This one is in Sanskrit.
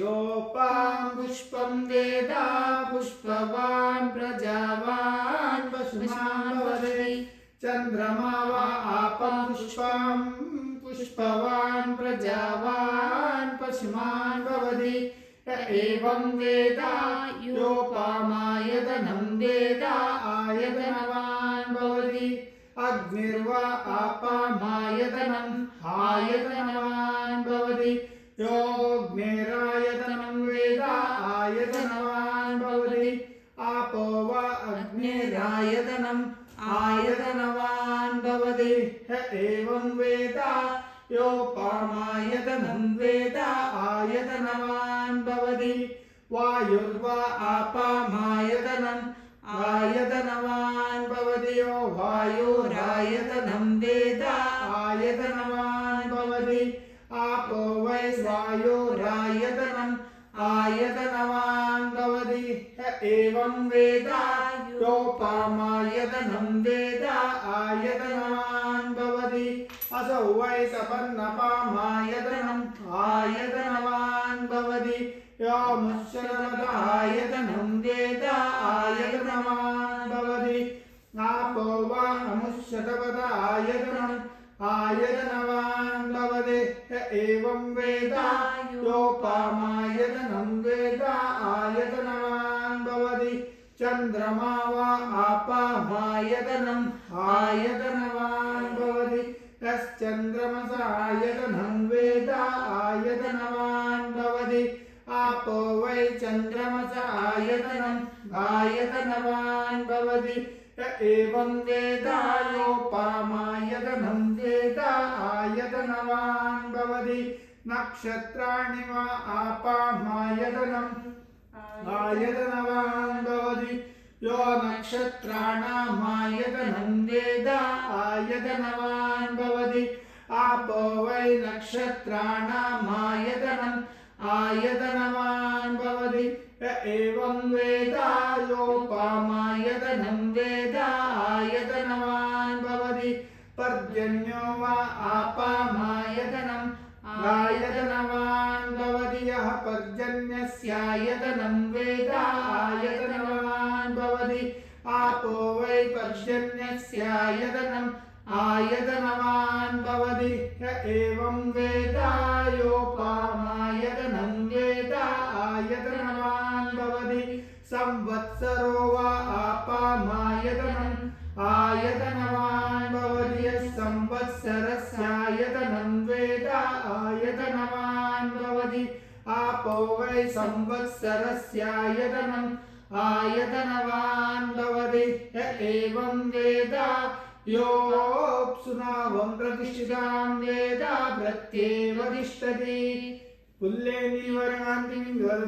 योपां पुष्पं वेद पुष्पवान् प्रजावान् पशुमान् भवति चन्द्रमा वा आपं पुष्पं पुष्पवान् प्रजावान् पशुमान् भवति एवं वेद योपामायतनं वेद आयतनवान् भवति अग्निर्वा आपामायतनम् आयतनवान् भवति योऽग्निरायतनं वेद आयतनवान् भवति आपो वा अग्निरायतनम् आयतनवान् भवति एवं वेद योपामायतनं वेद आयतनवान् भवति वायुर्वा आपामायतनम् आयतनवान् भवति यो वायुरायतनं वेद आयतनवान् भवति आपो वै वायुरायतनम् आयतनवान् भवति एवं वेद योपामायतनं वेद आयतनवान् भवति असौ वै सपन्नपामायतनम् आयतनवान् भवति योमुष्यतमदायतनं वेद आयतनवान् भवति आपो वा अमुष्यतपदायतनम् आयतनवान् भवति एवं वेद योपामायतनं वेद आयतनवान् भवति चन्द्रमा वा आपामायतनम् आयतनवान् भवति यश्चन्द्रमसायतनं वेद आयतनवान् भवति आपो वै चन्द्रमस आयतनम् आयतनवान् भवति एवं वेद योपामायतनं वेद आयतनवान् भवति नक्षत्राणि वा आपामायतनम् आयतनवान् भवति यो नक्षत्राणामायतनं वेद आयतनवान् भवति आपो वै नक्षत्राणामायतनम् आयतनवान् भवति एवं वेद योपामायतनं वेद आयतनवान् भवति पर्जन्यो वा आपामायतनम् आयतनवान् भवति यः पर्जन्यस्यायतनं वेद आयतनवान् भवति आपो वै पर्जन्यस्यायतनम् आयतनवान् भवति एवं वेद योपामायतनं वेद आयतनवान् भवति संवत्सरो वा आपामायतनम् आयतनवान् भवति यः संवत्सरस्यायतनं वेद आयतनवान् भवति आपो वै संवत्सरस्यायतनम् आयतनवान् भवति एवं वेद योऽप्सुनावं प्रतिष्ठितां वेद प्रत्येव तिष्ठति पुल्लेन्दीवरकान्तिं